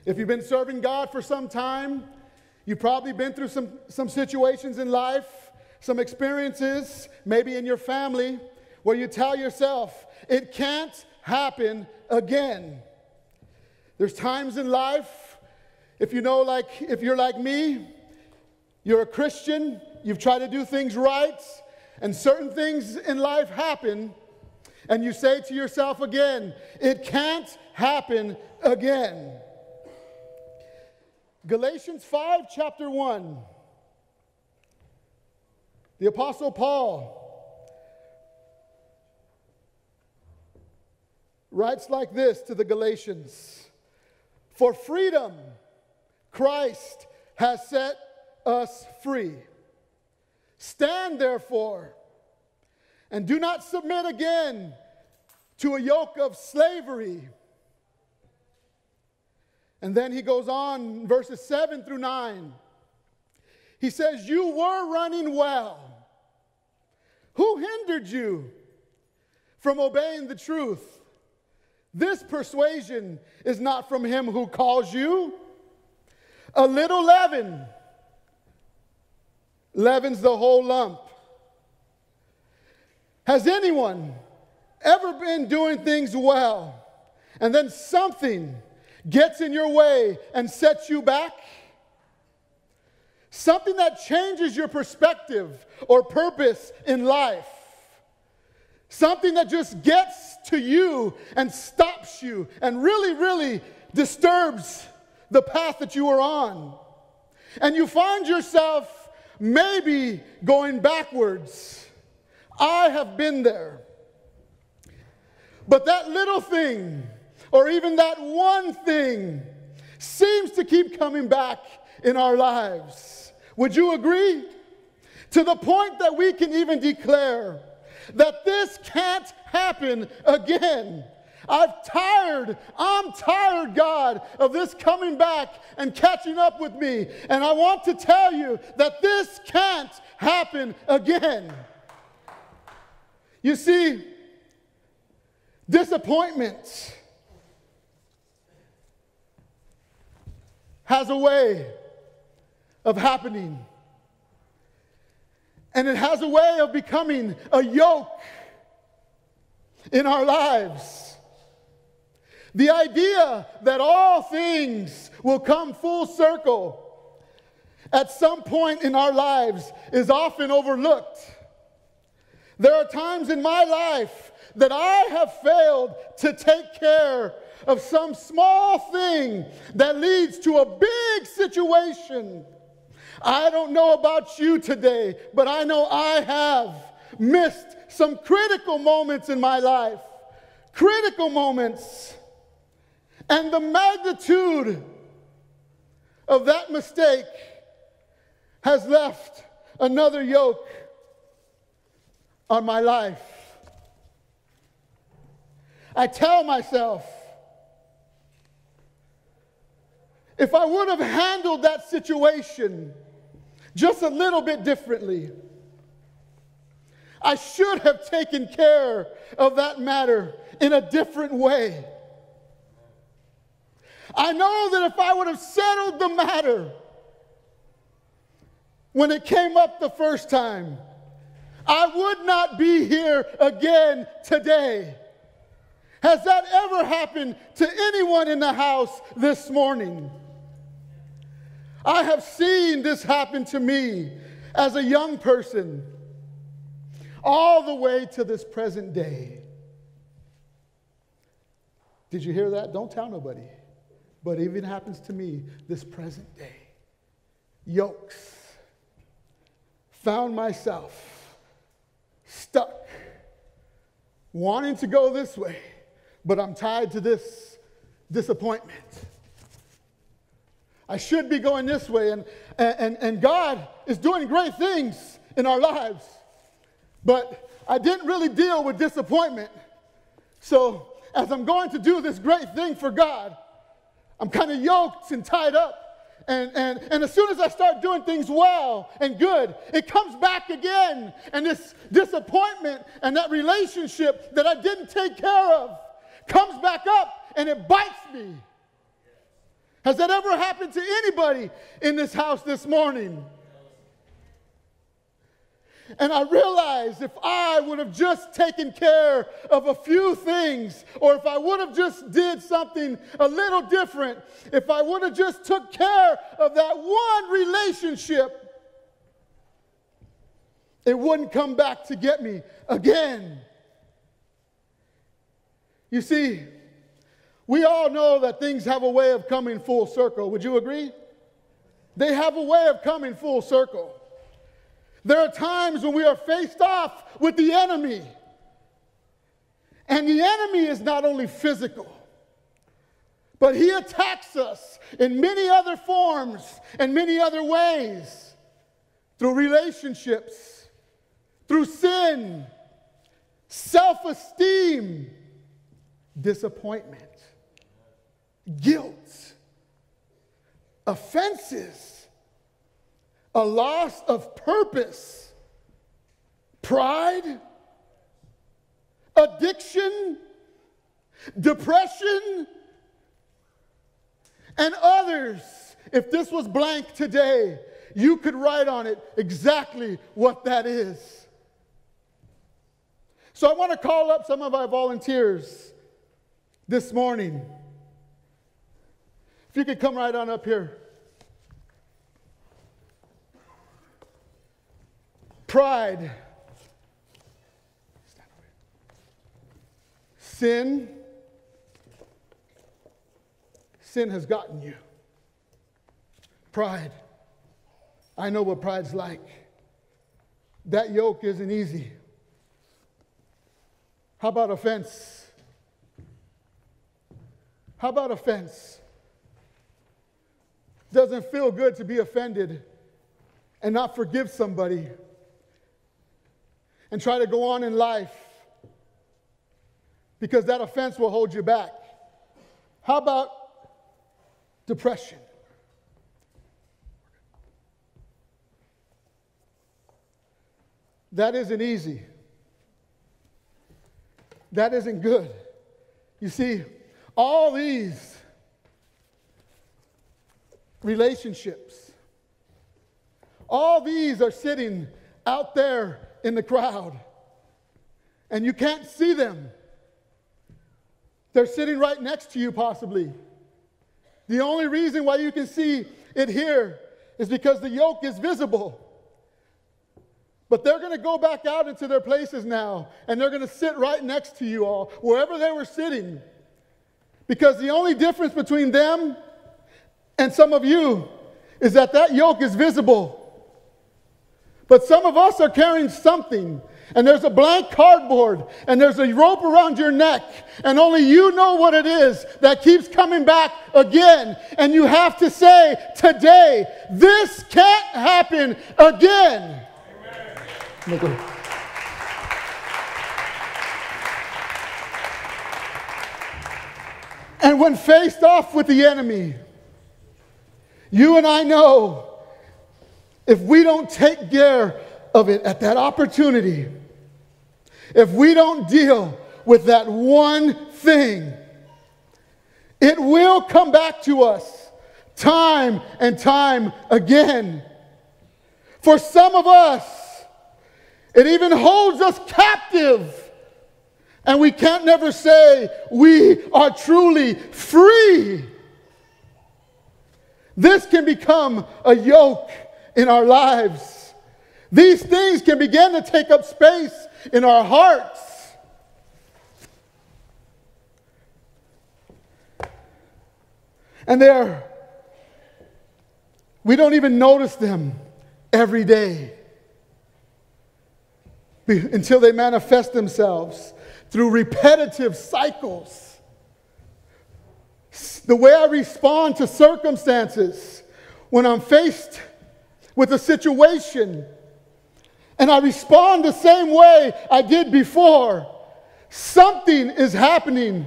If you've been serving God for some time, you've probably been through some situations in life, some experiences, maybe in your family, where you tell yourself, it can't happen again. There's times in life, if you're like me, you're a Christian, you've tried to do things right, and certain things in life happen, and you say to yourself again, it can't happen again. Galatians 5, chapter 1. The Apostle Paul writes like this to the Galatians: for freedom, Christ has set us free. Stand therefore, and do not submit again to a yoke of slavery. And then he goes on, verses 7 through 9. He says, you were running well. Who hindered you from obeying the truth? This persuasion is not from him who calls you. A little leaven leavens the whole lump. Has anyone ever been doing things well, and then something gets in your way and sets you back? Something that changes your perspective or purpose in life. Something that just gets to you and stops you and really, really disturbs the path that you are on. And you find yourself maybe going backwards. I have been there. But that little thing, or even that one thing, seems to keep coming back in our lives. Would you agree? To the point that we can even declare that this can't happen again. I'm tired, God, of this coming back and catching up with me. And I want to tell you that this can't happen again. You see, disappointment has a way of happening. And it has a way of becoming a yoke in our lives. The idea that all things will come full circle at some point in our lives is often overlooked. There are times in my life that I have failed to take care of some small thing that leads to a big situation. I don't know about you today, but I know I have missed some critical moments in my life. Critical moments. And the magnitude of that mistake has left another yoke on my life. I tell myself, if I would have handled that situation just a little bit differently, I should have taken care of that matter in a different way. I know that if I would have settled the matter when it came up the first time, I would not be here again today. Has that ever happened to anyone in the house this morning? I have seen this happen to me as a young person all the way to this present day. Did you hear that? Don't tell nobody. But it even happens to me this present day. Yokes. Found myself stuck, wanting to go this way, but I'm tied to this disappointment. I should be going this way, and God is doing great things in our lives. But I didn't really deal with disappointment. So as I'm going to do this great thing for God, I'm kind of yoked and tied up. And as soon as I start doing things well and good, it comes back again. And this disappointment and that relationship that I didn't take care of comes back up and it bites me. Has that ever happened to anybody in this house this morning? And I realized if I would have just taken care of a few things, or if I would have just did something a little different, if I would have just took care of that one relationship, it wouldn't come back to get me again. You see, we all know that things have a way of coming full circle. Would you agree? They have a way of coming full circle. There are times when we are faced off with the enemy. And the enemy is not only physical, but he attacks us in many other forms and many other ways. Through relationships, through sin, self-esteem, disappointment, guilt, offenses, a loss of purpose, pride, addiction, depression, and others. If this was blank today, you could write on it exactly what that is. So I want to call up some of our volunteers this morning. If you could come right on up here. Pride, sin has gotten you. Pride, I know what pride's like. That yoke isn't easy. How about offense? How about offense? Doesn't feel good to be offended and not forgive somebody and try to go on in life because that offense will hold you back. How about depression? That isn't easy. That isn't good. You see, all these relationships, all these are sitting out there in the crowd, and you can't see them. They're sitting right next to you, possibly. The only reason why you can see it here is because the yoke is visible. But they're going to go back out into their places now, and they're going to sit right next to you all, wherever they were sitting. Because the only difference between them and some of you is that that yoke is visible. But some of us are carrying something, and there's a blank cardboard, and there's a rope around your neck, and only you know what it is that keeps coming back again. And you have to say, today, this can't happen again. Amen. And when faced off with the enemy, you and I know, if we don't take care of it at that opportunity, if we don't deal with that one thing, it will come back to us time and time again. For some of us, it even holds us captive, and we can't never say we are truly free. This can become a yoke in our lives. These things can begin to take up space in our hearts. And we don't even notice them every day until they manifest themselves through repetitive cycles. The way I respond to circumstances when I'm faced with a situation, and I respond the same way I did before, something is happening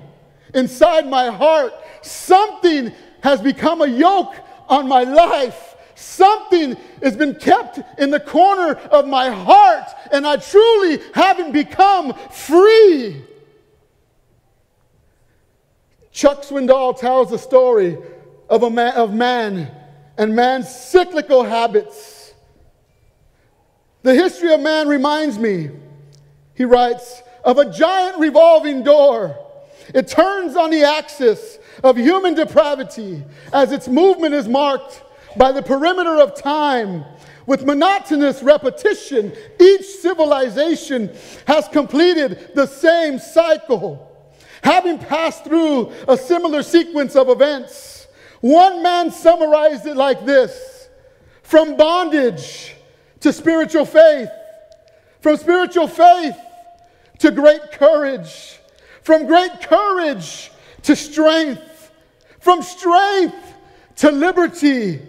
inside my heart. Something has become a yoke on my life. Something has been kept in the corner of my heart, and I truly haven't become free. Chuck Swindoll tells a story of man and man's cyclical habits. The history of man reminds me, he writes, of a giant revolving door. It turns on the axis of human depravity as its movement is marked by the perimeter of time. With monotonous repetition, each civilization has completed the same cycle. Having passed through a similar sequence of events, one man summarized it like this: from bondage to spiritual faith, from spiritual faith to great courage, from great courage to strength, from strength to liberty,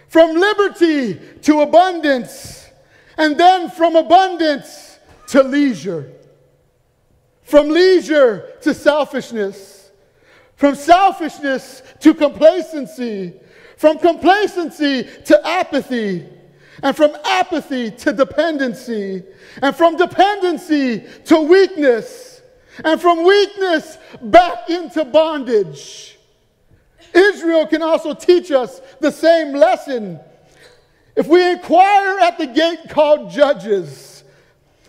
from liberty to abundance, and then from abundance to leisure, from leisure to selfishness, from selfishness to complacency, from complacency to apathy, and from apathy to dependency, and from dependency to weakness, and from weakness back into bondage. Israel can also teach us the same lesson. If we inquire at the gate called Judges,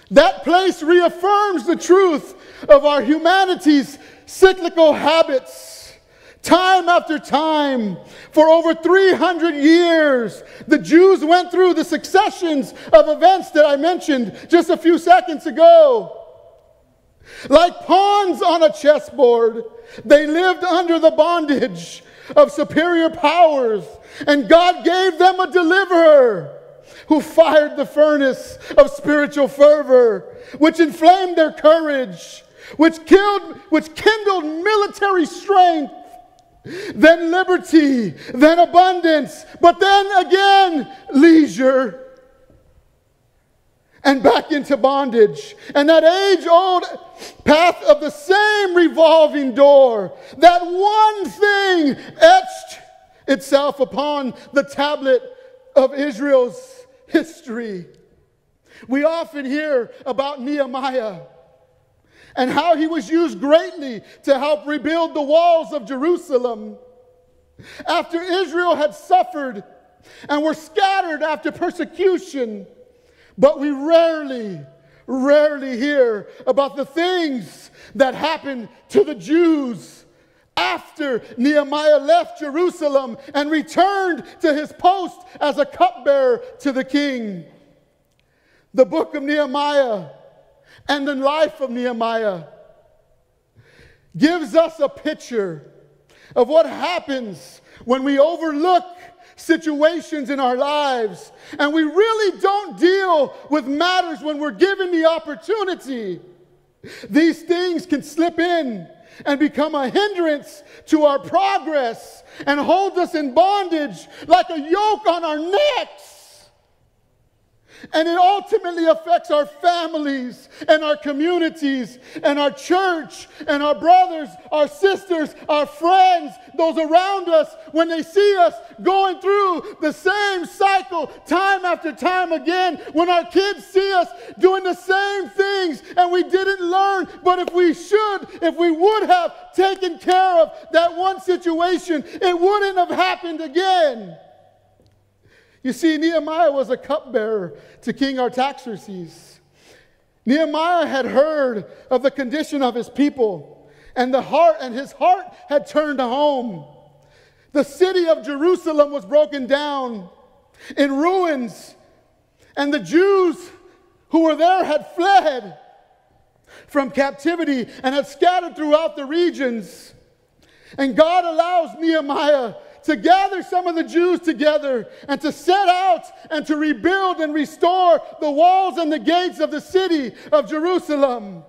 that place reaffirms the truth of our humanity's cyclical habits. Time after time, for over 300 years, the Jews went through the successions of events that I mentioned just a few seconds ago. Like pawns on a chessboard, they lived under the bondage of superior powers, and God gave them a deliverer who fired the furnace of spiritual fervor, which inflamed their courage, which kindled military strength, then liberty, then abundance, but then again leisure, and back into bondage. And that age-old path of the same revolving door, that one thing etched itself upon the tablet of Israel's history. We often hear about Nehemiah and how he was used greatly to help rebuild the walls of Jerusalem. After Israel had suffered and were scattered after persecution, but we rarely hear about the things that happened to the Jews after Nehemiah left Jerusalem and returned to his post as a cupbearer to the king. The book of Nehemiah and the life of Nehemiah gives us a picture of what happens when we overlook situations in our lives and we really don't deal with matters when we're given the opportunity. These things can slip in and become a hindrance to our progress and hold us in bondage like a yoke on our necks. And it ultimately affects our families and our communities and our church and our brothers, our sisters, our friends, those around us when they see us going through the same cycle time after time again. When our kids see us doing the same things and we didn't learn, but if we would have taken care of that one situation, it wouldn't have happened again. You see, Nehemiah was a cupbearer to King Artaxerxes. Nehemiah had heard of the condition of his people, and his heart had turned to home. The city of Jerusalem was broken down in ruins, and the Jews who were there had fled from captivity and had scattered throughout the regions. And God allows Nehemiah to gather some of the Jews together and to set out and to rebuild and restore the walls and the gates of the city of Jerusalem.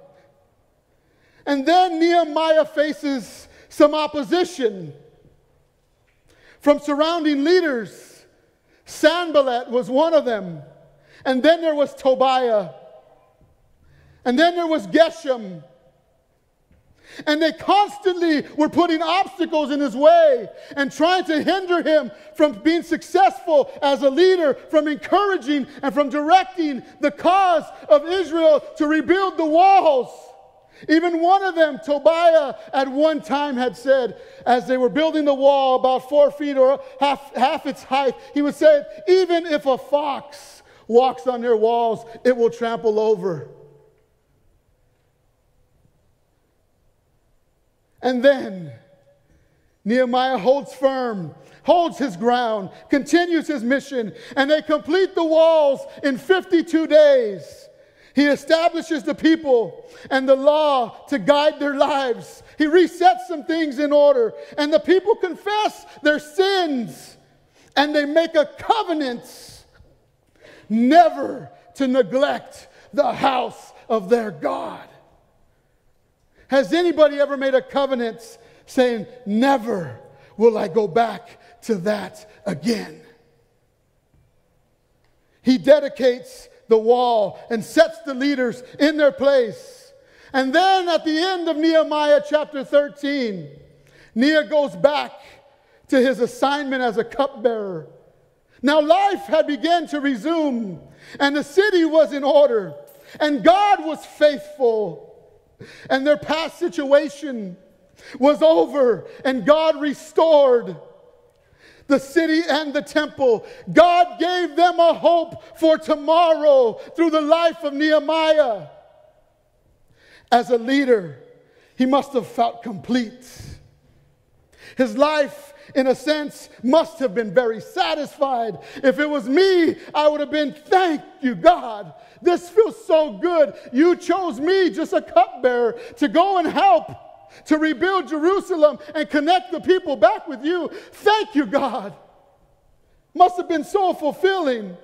And then Nehemiah faces some opposition from surrounding leaders. Sanballat was one of them. And then there was Tobiah. And then there was Geshem. And they constantly were putting obstacles in his way and trying to hinder him from being successful as a leader, from encouraging and from directing the cause of Israel to rebuild the walls. Even one of them, Tobiah, at one time had said, as they were building the wall about 4 feet or half its height, he would say, even if a fox walks on their walls, it will trample over. And then Nehemiah holds firm, holds his ground, continues his mission, and they complete the walls in 52 days. He establishes the people and the law to guide their lives. He resets some things in order, and the people confess their sins, and they make a covenant never to neglect the house of their God. Has anybody ever made a covenant saying, never will I go back to that again? He dedicates the wall and sets the leaders in their place. And then at the end of Nehemiah chapter 13, Nehemiah goes back to his assignment as a cupbearer. Now life had begun to resume, and the city was in order, and God was faithful, and their past situation was over, and God restored the city and the temple. God gave them a hope for tomorrow through the life of Nehemiah. As a leader, he must have felt complete. His life, in a sense, must have been very satisfied. If it was me, I would have been, thank you, God. This feels so good. You chose me, just a cupbearer, to go and help to rebuild Jerusalem and connect the people back with you. Thank you, God. Must have been so fulfilling.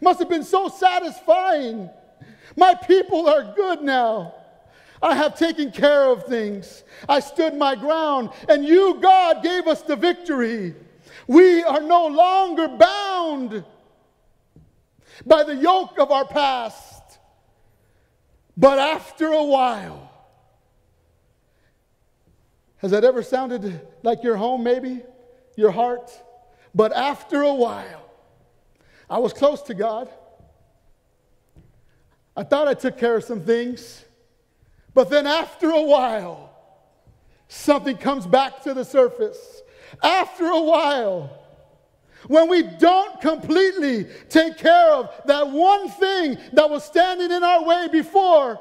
Must have been so satisfying. My people are good now. I have taken care of things. I stood my ground, and you, God, gave us the victory. We are no longer bound by the yoke of our past. But after a while, has that ever sounded like your home, maybe? Your heart? But after a while, I was close to God. I thought I took care of some things. But then after a while, something comes back to the surface. After a while, when we don't completely take care of that one thing that was standing in our way before,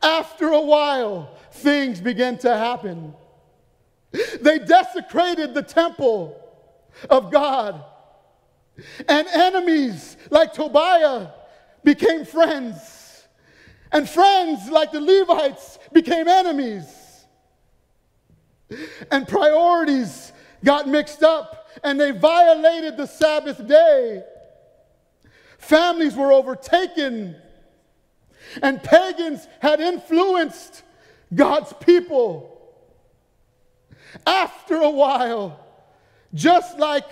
after a while, things begin to happen. They desecrated the temple of God. And enemies like Tobiah became friends. And friends like the Levites became enemies. And priorities got mixed up, and they violated the Sabbath day. Families were overtaken, and pagans had influenced God's people. After a while, just like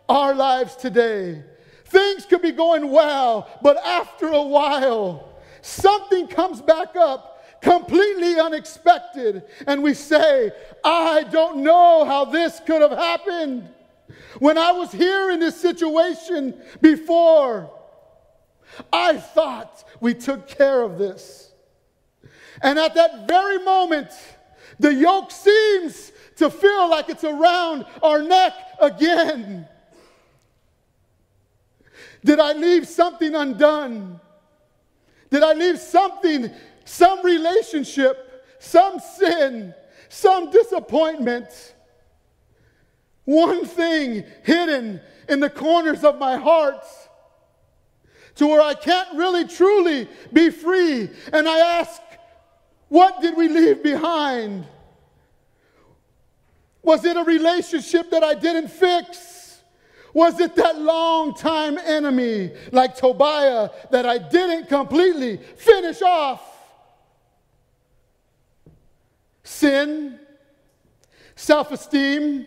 our lives today, things could be going well, but after a while, something comes back up completely unexpected, and we say, I don't know how this could have happened. When I was here in this situation before, I thought we took care of this. And at that very moment, the yoke seems to feel like it's around our neck again. Did I leave something undone? Did I leave something, some relationship, some sin, some disappointment? One thing hidden in the corners of my heart to where I can't really truly be free. And I ask, what did we leave behind? Was it a relationship that I didn't fix? Was it that long-time enemy like Tobiah that I didn't completely finish off? Sin, self-esteem,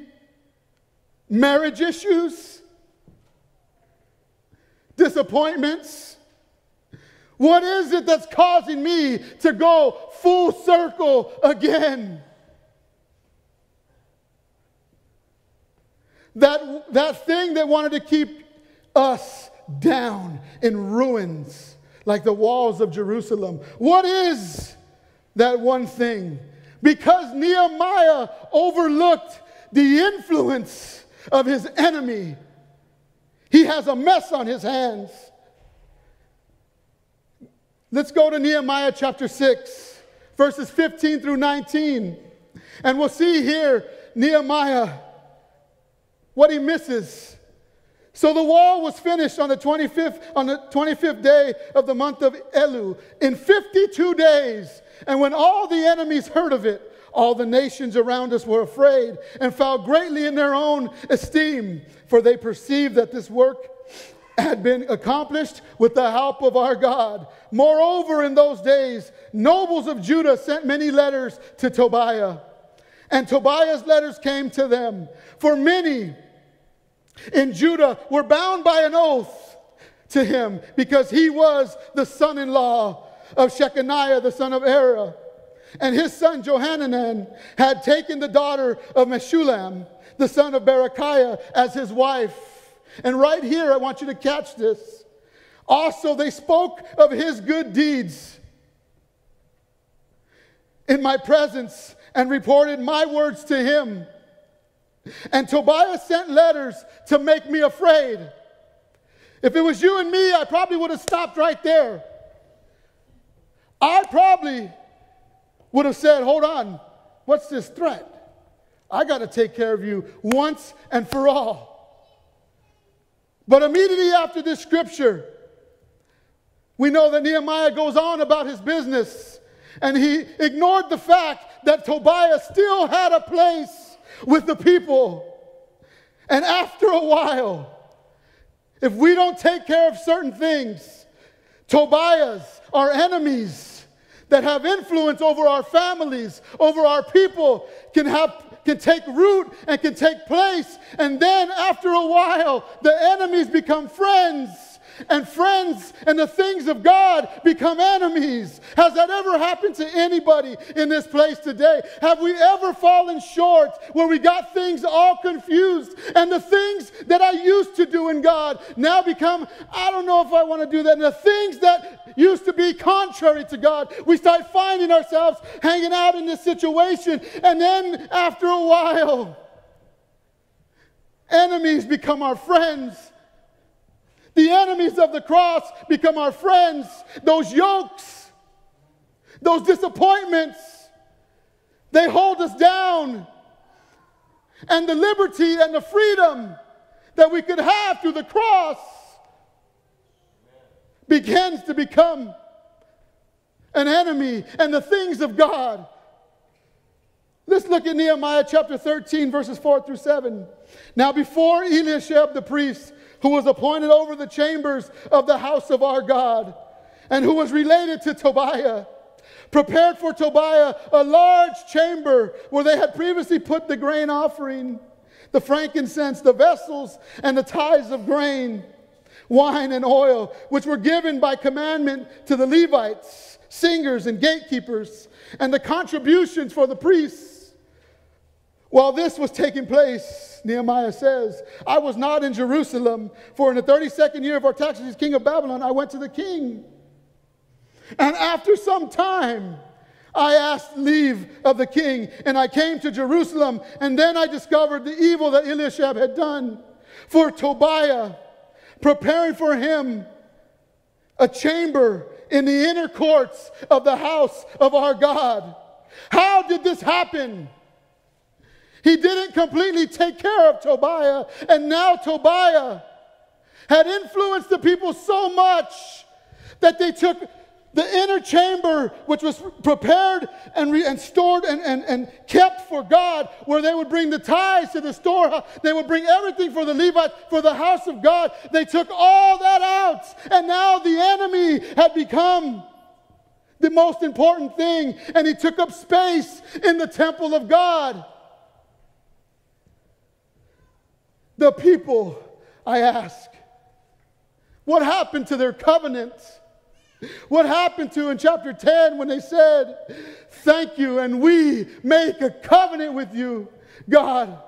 marriage issues, disappointments. What is it that's causing me to go full circle again? That thing that wanted to keep us down in ruins like the walls of Jerusalem. What is that one thing. Because Nehemiah overlooked the influence of his enemy, he has a mess on his hands. Let's go to Nehemiah chapter 6, verses 15 through 19. And we'll see here Nehemiah, what he misses. So the wall was finished on the 25th day of the month of Elul in 52 days. And when all the enemies heard of it, all the nations around us were afraid and fell greatly in their own esteem, for they perceived that this work had been accomplished with the help of our God. Moreover, in those days, nobles of Judah sent many letters to Tobiah, and Tobiah's letters came to them. For many in Judah were bound by an oath to him, because he was the son-in-law of Shechaniah, the son of Era. And his son Johanan had taken the daughter of Meshullam, the son of Berechiah, as his wife. And right here, I want you to catch this. Also, they spoke of his good deeds in my presence and reported my words to him. And Tobiah sent letters to make me afraid. If it was you and me, I probably would have stopped right there. I probably would have said, hold on, what's this threat? I got to take care of you once and for all. But immediately after this scripture, we know that Nehemiah goes on about his business, and he ignored the fact that Tobiah still had a place with the people. And after a while, if we don't take care of certain things, Tobiahs, our enemies that have influence over our families, over our people, can take root and can take place. And then after a while, the enemies become friends. And friends and the things of God become enemies. Has that ever happened to anybody in this place today? Have we ever fallen short where we got things all confused, and the things that I used to do in God now become, I don't know if I want to do that. And the things that used to be contrary to God, we start finding ourselves hanging out in this situation. And then after a while, enemies become our friends. The enemies of the cross become our friends. Those yokes, those disappointments, they hold us down. And the liberty and the freedom that we could have through the cross begins to become an enemy, and the things of God. Let's look at Nehemiah chapter 13, verses 4 through 7. Now before Eliashib the priest, who was appointed over the chambers of the house of our God, and who was related to Tobiah, prepared for Tobiah a large chamber where they had previously put the grain offering, the frankincense, the vessels, and the tithes of grain, wine, and oil, which were given by commandment to the Levites, singers, and gatekeepers, and the contributions for the priests. While this was taking place, Nehemiah says, I was not in Jerusalem, for in the 32nd year of Artaxerxes, king of Babylon, I went to the king. And after some time, I asked leave of the king, and I came to Jerusalem, and then I discovered the evil that Eliashib had done for Tobiah, preparing for him a chamber in the inner courts of the house of our God. How did this happen? He didn't completely take care of Tobiah, and now Tobiah had influenced the people so much that they took the inner chamber, which was prepared and stored and kept for God, where they would bring the tithes to the storehouse. They would bring everything for the Levites, for the house of God. They took all that out, and now the enemy had become the most important thing, and he took up space in the temple of God. The people, I ask, what happened to their covenant? What happened to in chapter 10 when they said, thank you, and we make a covenant with you, God,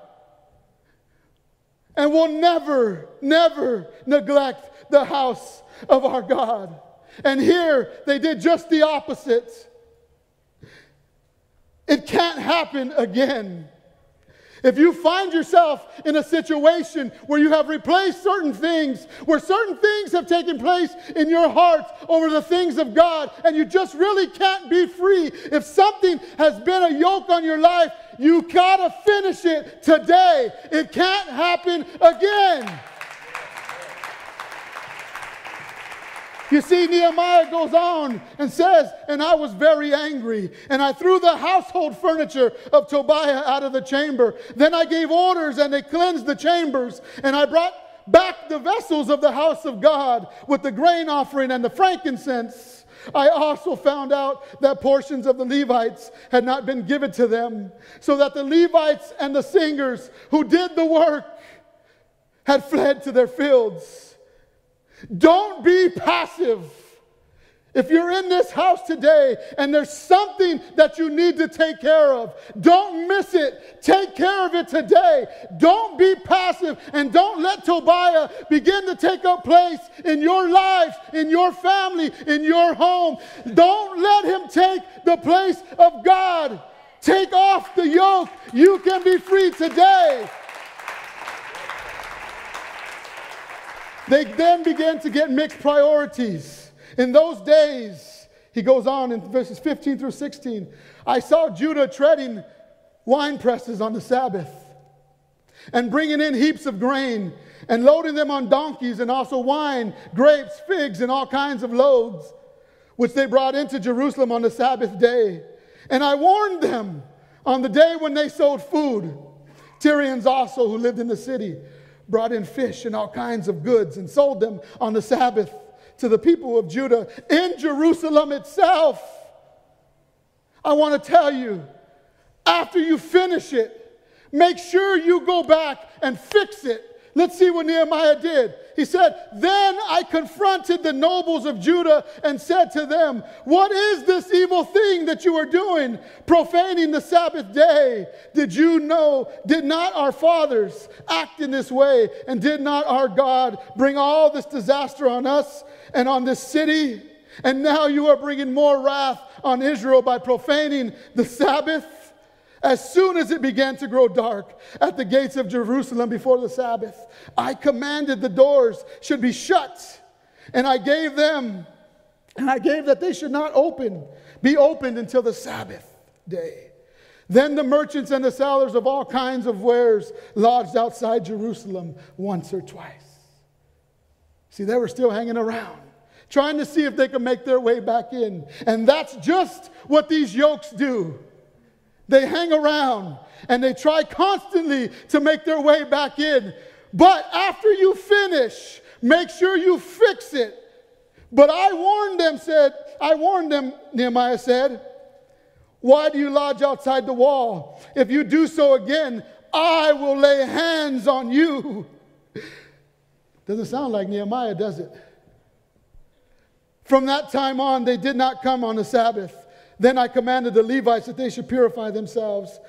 and we'll never, never neglect the house of our God. And here they did just the opposite. it can't happen again. If you find yourself in a situation where you have replaced certain things, where certain things have taken place in your heart over the things of God, and you just really can't be free, if something has been a yoke on your life, you gotta finish it today. It can't happen again. You see, Nehemiah goes on and says, and I was very angry, and I threw the household furniture of Tobiah out of the chamber. Then I gave orders, and they cleansed the chambers, and I brought back the vessels of the house of God with the grain offering and the frankincense. I also found out that portions of the Levites had not been given to them, so that the Levites and the singers who did the work had fled to their fields. Don't be passive. If you're in this house today and there's something that you need to take care of, don't miss it. Take care of it today. Don't be passive, and don't let Tobiah begin to take up place in your lives, in your family, in your home. Don't let him take the place of God. Take off the yoke. You can be free today. They then began to get mixed priorities. In those days, he goes on in verses 15 through 16, I saw Judah treading wine presses on the Sabbath and bringing in heaps of grain and loading them on donkeys, and also wine, grapes, figs, and all kinds of loads, which they brought into Jerusalem on the Sabbath day. And I warned them on the day when they sold food. Tyrians also, who lived in the city, brought in fish and all kinds of goods and sold them on the Sabbath to the people of Judah in Jerusalem itself. I want to tell you, after you finish it, make sure you go back and fix it. Let's see what Nehemiah did. He said, then I confronted the nobles of Judah and said to them, what is this evil thing that you are doing, profaning the Sabbath day? Did not our fathers act in this way? And did not our God bring all this disaster on us and on this city? And now you are bringing more wrath on Israel by profaning the Sabbath. As soon as it began to grow dark at the gates of Jerusalem before the Sabbath, I commanded the doors should be shut, and I gave that they should not be opened until the Sabbath day. Then the merchants and the sellers of all kinds of wares lodged outside Jerusalem once or twice. See, they were still hanging around, trying to see if they could make their way back in. And that's just what these yokes do. They hang around and they try constantly to make their way back in. But after you finish, make sure you fix it. But I warned them, Nehemiah said, why do you lodge outside the wall? If you do so again, I will lay hands on you. Doesn't sound like Nehemiah, does it? From that time on, they did not come on the Sabbath. Then I commanded the Levites that they should purify themselves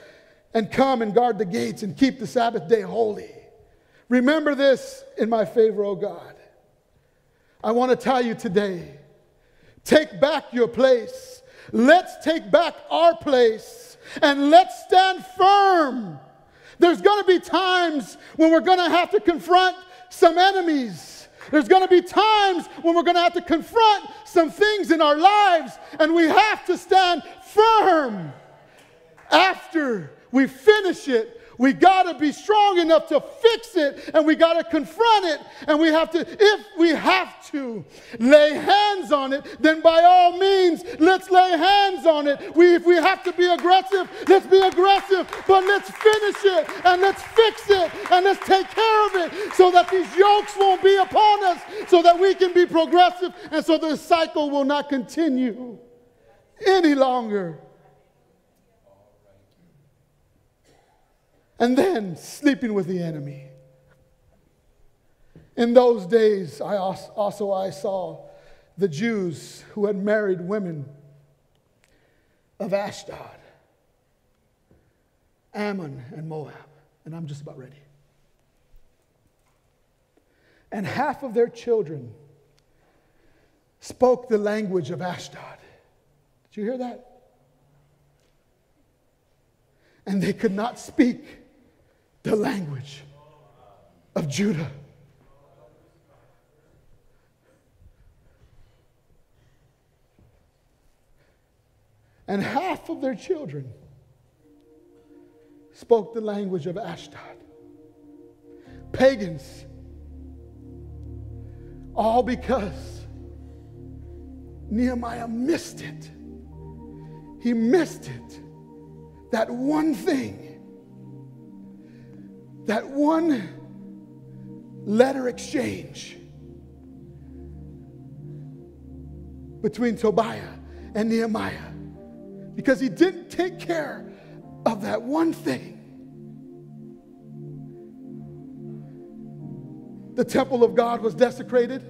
and come and guard the gates and keep the Sabbath day holy. Remember this in my favor, O God. I want to tell you today, take back your place. Let's take back our place and let's stand firm. There's going to be times when we're going to have to confront some enemies. There's going to be times when we're going to have to confront some things in our lives, and we have to stand firm. After we finish it, we got to be strong enough to fix it, and we got to confront it, and we have to, if we have to, lay hands on it, then by all means, let's lay hands on it. If we have to be aggressive, let's be aggressive, but let's finish it, and let's fix it, and let's take care of it, so that these yokes won't be upon us, so that we can be progressive, and so the cycle will not continue any longer. And then sleeping with the enemy. In those days, I saw the Jews who had married women of Ashdod, Ammon, and Moab. And I'm just about ready. And half of their children spoke the language of Ashdod. Did you hear that? and they could not speak the language of Judah. And half of their children spoke the language of Ashdod. Pagans. All because Nehemiah missed it. He missed it. That one thing. That one letter exchange between Tobiah and Nehemiah. Because he didn't take care of that one thing. The temple of God was desecrated.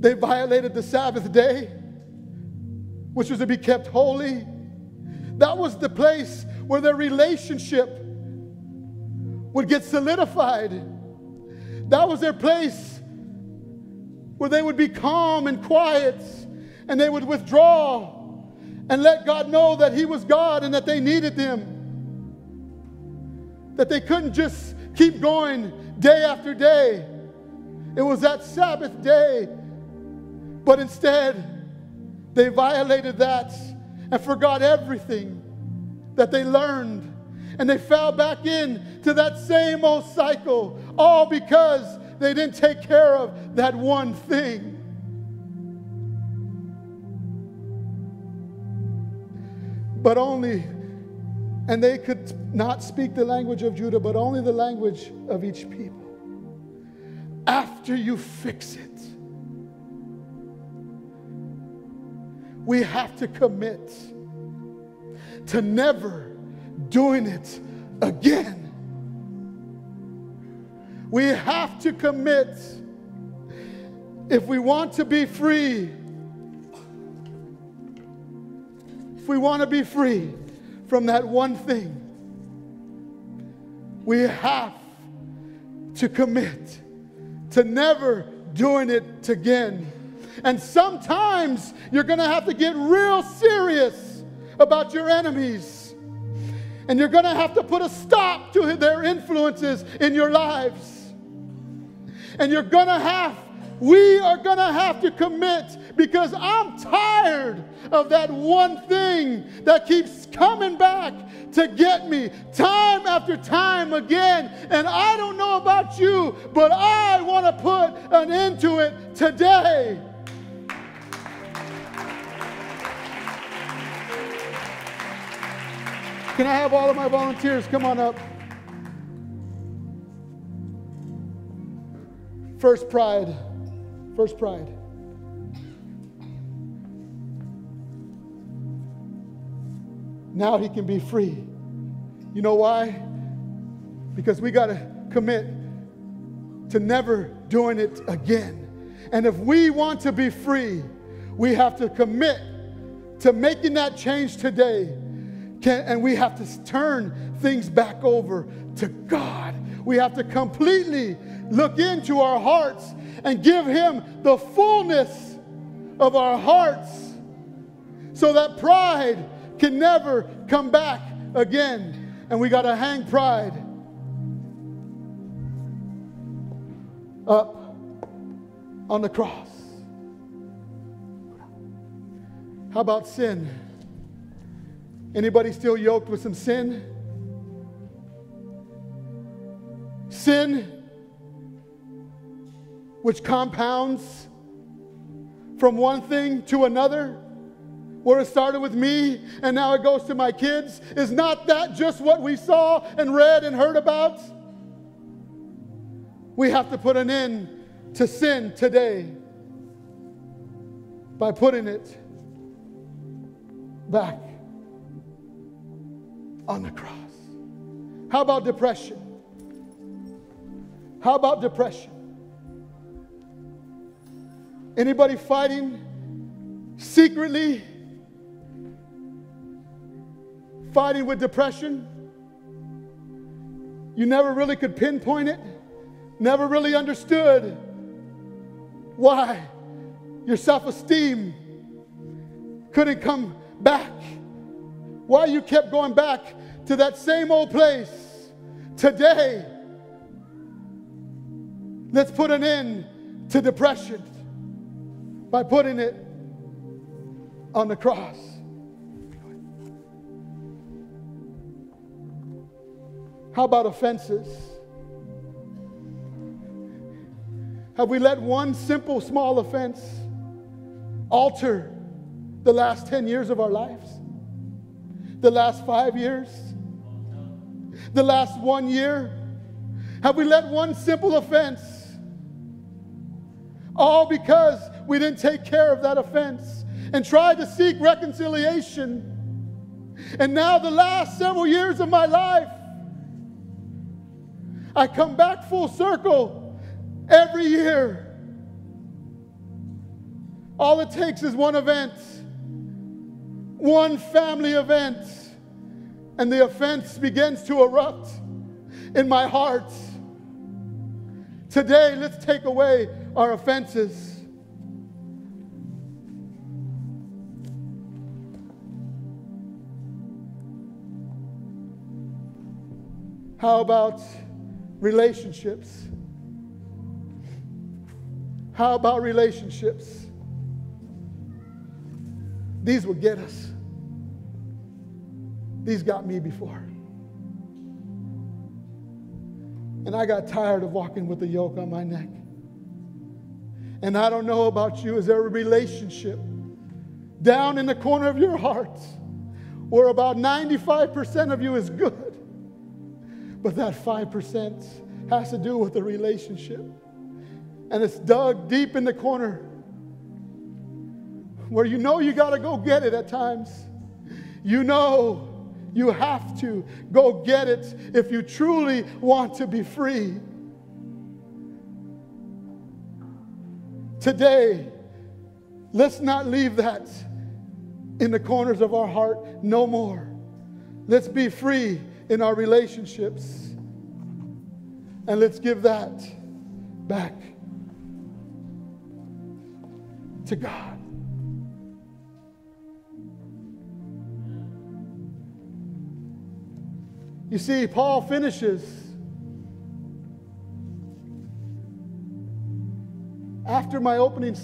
They violated the Sabbath day, which was to be kept holy. That was the place where their relationship would get solidified. That was their place where they would be calm and quiet, and they would withdraw and let God know that He was God and that they needed Him. That they couldn't just keep going day after day. It was that Sabbath day. But instead, they violated that and forgot everything that they learned. And they fell back into that same old cycle, all because they didn't take care of that one thing. But only, and they could not speak the language of Judah, but only the language of each people. After you fix it, we have to commit to never doing it again. We have to commit, if we want to be free, if we want to be free from that one thing, we have to commit to never doing it again. And sometimes you're going to have to get real serious about your enemies. And you're going to have to put a stop to their influences in your lives. And we are going to have to commit, because I'm tired of that one thing that keeps coming back to get me time after time again. And I don't know about you, but I want to put an end to it today. Can I have all of my volunteers come on up? First pride. First pride. Now he can be free. You know why? Because we got to commit to never doing it again. And if we want to be free, we have to commit to making that change today. And we have to turn things back over to God. We have to completely look into our hearts and give Him the fullness of our hearts, so that pride can never come back again. And we got to hang pride up on the cross. How about sin? Anybody still yoked with some sin? Sin, which compounds from one thing to another, where it started with me and now it goes to my kids. Is not that just what we saw and read and heard about? We have to put an end to sin today by putting it back on the cross. How about depression? How about depression? Anybody fighting secretly? Fighting with depression? You never really could pinpoint it? Never really understood why your self-esteem couldn't come back. Why you kept going back to that same old place. Today, let's put an end to depression by putting it on the cross. How about offenses? Have we let one simple, small offense alter the last 10 years of our lives? The last 5 years? The last 1 year? Have we let one simple offense, all because we didn't take care of that offense and tried to seek reconciliation? And now the last several years of my life, I come back full circle every year. All it takes is one event, one family event, and the offense begins to erupt in my heart. Today, let's take away our offenses. How about relationships? How about relationships? These will get us. These got me before. And I got tired of walking with a yoke on my neck. And I don't know about you, is there a relationship down in the corner of your heart where about 95% of you is good, but that 5% has to do with the relationship? And it's dug deep in the corner where you know you got to go get it at times. You know you have to go get it if you truly want to be free. Today, let's not leave that in the corners of our heart no more. Let's be free in our relationships. And let's give that back to God. You see, Paul finishes after my opening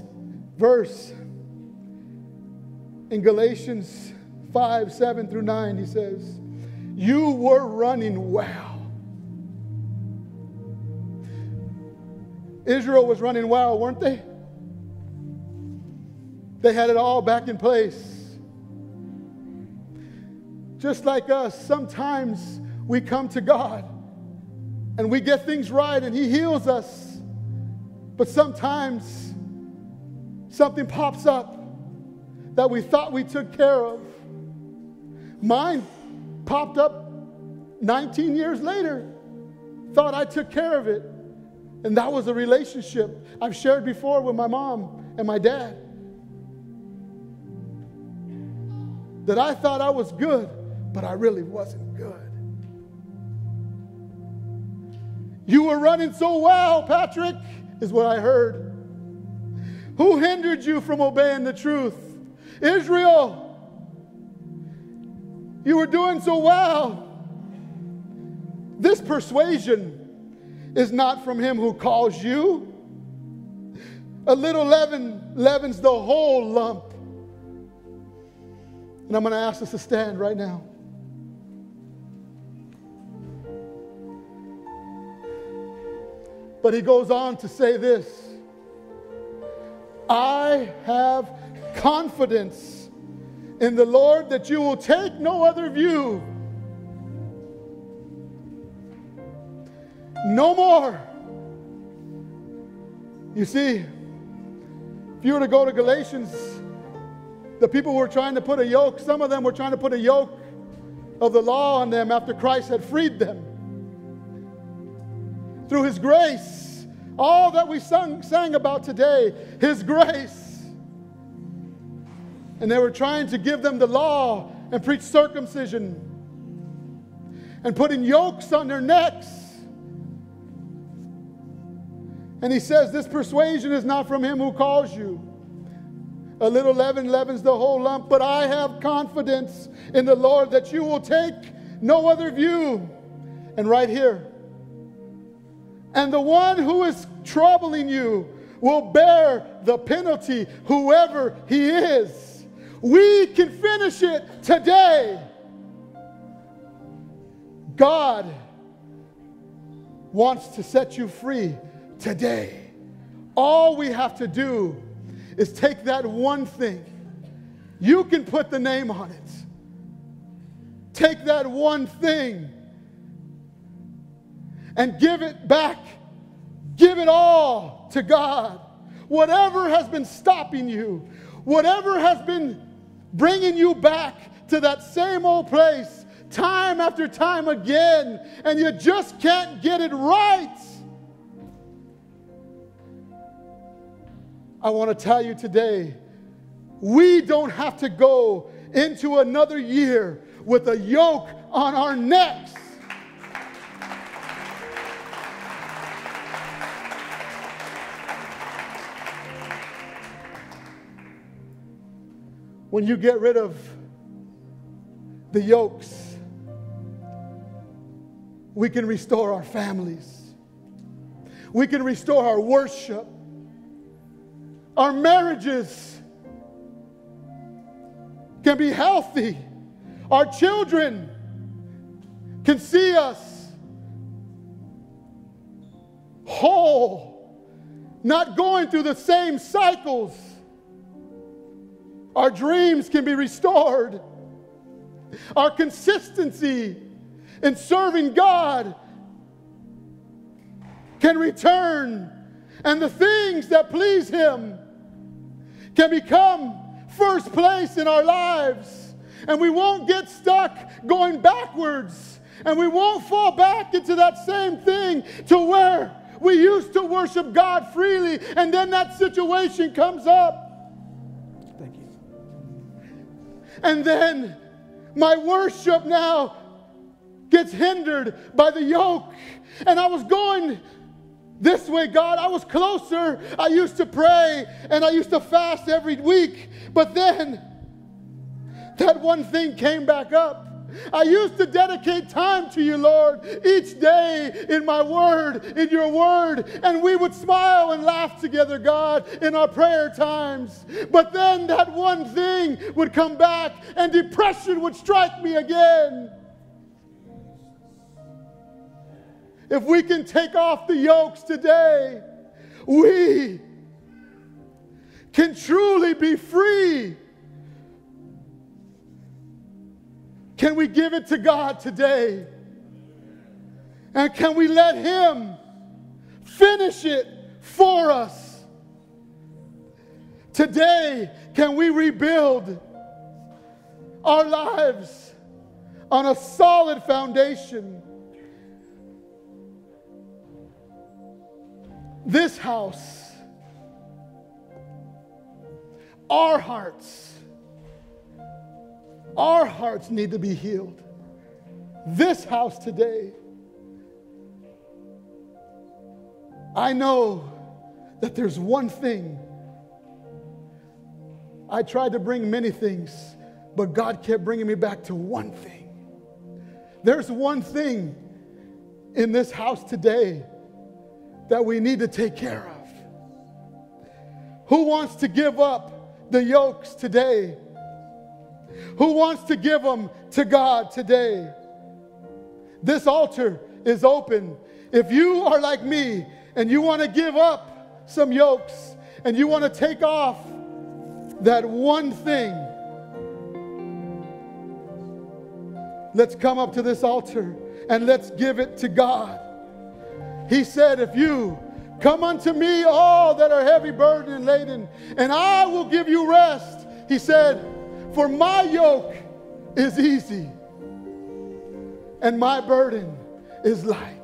verse in Galatians 5:7-9. He says, you were running well. Israel was running well, weren't they? They had it all back in place. Just like us, sometimes we come to God and we get things right and He heals us. But sometimes something pops up that we thought we took care of. Mine popped up 19 years later. Thought I took care of it. And that was a relationship I've shared before with my mom and my dad. That I thought I was good, but I really wasn't good. You were running so well, Patrick, is what I heard. Who hindered you from obeying the truth? Israel, you were doing so well. This persuasion is not from Him who calls you. A little leaven leavens the whole lump. And I'm going to ask us to stand right now. But he goes on to say this: I have confidence in the Lord that you will take no other view. No more. You see, if you were to go to Galatians, the people who were trying to put a yoke, some of them were trying to put a yoke of the law on them after Christ had freed them. Through His grace, all that we sang about today, His grace. And they were trying to give them the law and preach circumcision and putting yokes on their necks. And He says, this persuasion is not from Him who calls you. A little leaven leavens the whole lump, but I have confidence in the Lord that you will take no other view. And right here, and the one who is troubling you will bear the penalty, whoever he is. We can finish it today. God wants to set you free today. All we have to do is take that one thing. You can put the name on it. Take that one thing and give it back. Give it all to God. Whatever has been stopping you, whatever has been bringing you back to that same old place time after time again, and you just can't get it right. I want to tell you today, we don't have to go into another year with a yoke on our necks. When you get rid of the yokes, we can restore our families. We can restore our worship. Our marriages can be healthy. Our children can see us whole, not going through the same cycles. Our dreams can be restored. Our consistency in serving God can return. And the things that please Him can become first place in our lives. And we won't get stuck going backwards. And we won't fall back into that same thing to where we used to worship God freely, and then that situation comes up. Thank you. And then my worship now gets hindered by the yoke. And I was going this way, God. I was closer. I used to pray and I used to fast every week. But then that one thing came back up. I used to dedicate time to you, Lord, each day in my word, in your word. And we would smile and laugh together, God, in our prayer times. But then that one thing would come back and depression would strike me again. If we can take off the yokes today, we can truly be free. Can we give it to God today? And can we let Him finish it for us? Today, can we rebuild our lives on a solid foundation? This house, our hearts need to be healed. This house today, I know that there's one thing. I tried to bring many things, but God kept bringing me back to one thing. There's one thing in this house today that we need to take care of. Who wants to give up the yokes today? Who wants to give them to God today? This altar is open. If you are like me and you want to give up some yokes and you want to take off that one thing, let's come up to this altar and let's give it to God. He said, if you come unto me, all that are heavy burdened and laden, and I will give you rest. He said, for my yoke is easy and my burden is light.